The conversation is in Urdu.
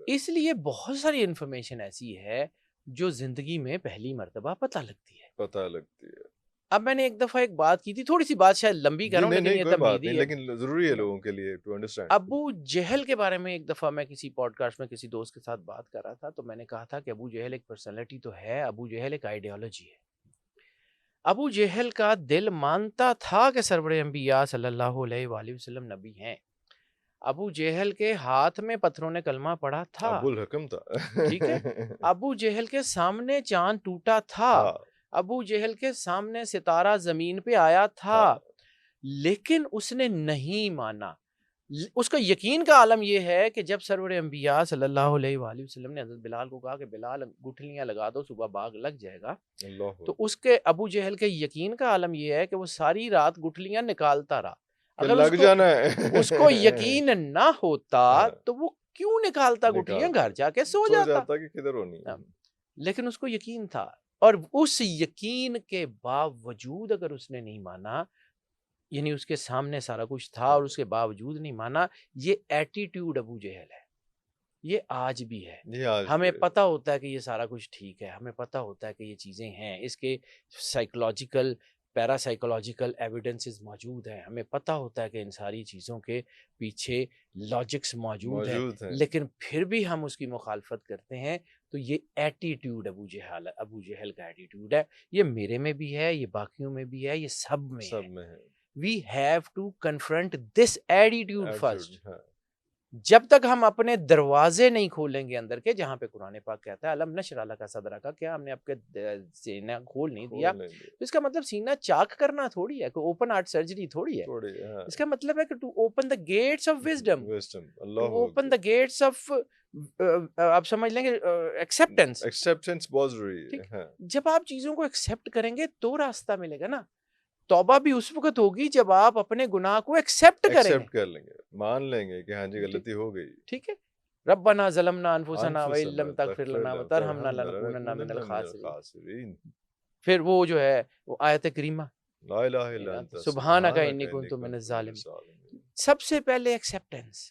اس لیے بہت ساری انفارمیشن ایسی ہے جو زندگی میں پہلی مرتبہ پتہ لگتی ہے. اب میں نے ایک دفعہ ایک بات کی تھی، تھوڑی سی بات شاید لمبی کر رہا ہوں لیکن یہ کوئی بات تمہیدی نہیں، ہے. لیکن ضروری ہے لوگوں کے لیے ٹو انڈرسٹینڈ. ابو جہل کے بارے میں ایک دفعہ میں کسی پوڈ کاسٹ میں کسی دوست کے ساتھ بات کر رہا تھا، تو میں نے کہا تھا کہ ابو جہل ایک پرسنالٹی تو ہے، ابو جہل ایک آئیڈیالوجی ہے. ابو جہل کا دل مانتا تھا کہ سرور انبیاء صلی اللہ علیہ وآلہ وسلم نبی ہیں. ابو جہل کے ہاتھ میں پتھروں نے کلمہ پڑھا تھا، ابو الحکم تھا. ٹھیک ہے. ابو جہل کے سامنے چاند ٹوٹا تھا، ابو جہل کے سامنے ستارہ زمین پہ آیا تھا، لیکن اس نے نہیں مانا. اس کا یقین کا عالم یہ ہے کہ جب سرور انبیاء صلی اللہ علیہ وآلہ وسلم نے حضرت بلال کو کہا کہ بلال گٹھلیاں لگا دو صبح باغ لگ جائے گا، تو اس کے ابو جہل کے یقین کا عالم یہ ہے کہ وہ ساری رات گٹھلیاں نکالتا رہا. اگر لگ جانا ہے. اس کو یقین نہ ہوتا تو وہ کیوں نکالتا گٹھلیاں، گھر جا کے سو جاتا. کہ کدھر ہونی. لیکن اس کو یقین تھا، اور اس یقین کے باوجود اگر اس نے نہیں مانا، یعنی اس کے سامنے سارا کچھ تھا اور اس کے باوجود نہیں مانا، یہ ایٹیٹیوڈ ابو جہل ہے. یہ آج بھی ہے. ہمیں پتہ ہوتا ہے کہ یہ سارا کچھ ٹھیک ہے، ہمیں پتہ ہوتا ہے کہ یہ چیزیں ہیں، اس کے سائیکولوجیکل پیرا سائیکولوجیکل ایویڈنسز موجود ہیں، ہمیں پتہ ہوتا ہے کہ ان ساری چیزوں کے پیچھے لاجکس موجود ہیں، لیکن پھر بھی ہم اس کی مخالفت کرتے ہیں. تو یہ ایٹیٹیوڈ ابو جہل کا ایٹیٹیوڈ ہے. یہ میرے میں بھی ہے، یہ باقیوں میں بھی ہے، یہ سب میں ہے. We have to confront this attitude first. جب تک ہم اپنے دروازے نہیں کھولیں گے اندر کے، جہاں پہ قرآن پاک کہتا ہے الم نشرح لک صدرک، کیا ہم نے آپ کے سینہ کھول نہیں دیا، تو اس کا مطلب سینہ چاک کرنا تھوڑی ہے، کوئی اوپن ہارٹ سرجری تھوڑی ہے. اس کا مطلب ہے کہ to open the gates of wisdom, to open the gates of آپ سمجھ لیں گے ایکسیپٹنس بہت ضروری ہے. جب آپ چیزوں کو ایکسیپٹ کریں گے تو راستہ ملے گا نا. توبہ بھی اس وقت ہوگی جب آپ اپنے گناہ کو ایکسیپٹ کر لیں گے، مان لیں گے کہ ہاں جی غلطی ہو گئی. ٹھیک ہے. ربنا ظلمنا انفسنا وان لم تغفر لنا وترحمنا لنکونن من الخاسرین. پھر وہ جو ہے وہ آیت کریمہ لا الہ الا انت سبحانک انی کنت من الظالمین. سب سے پہلے ایکسیپٹنس.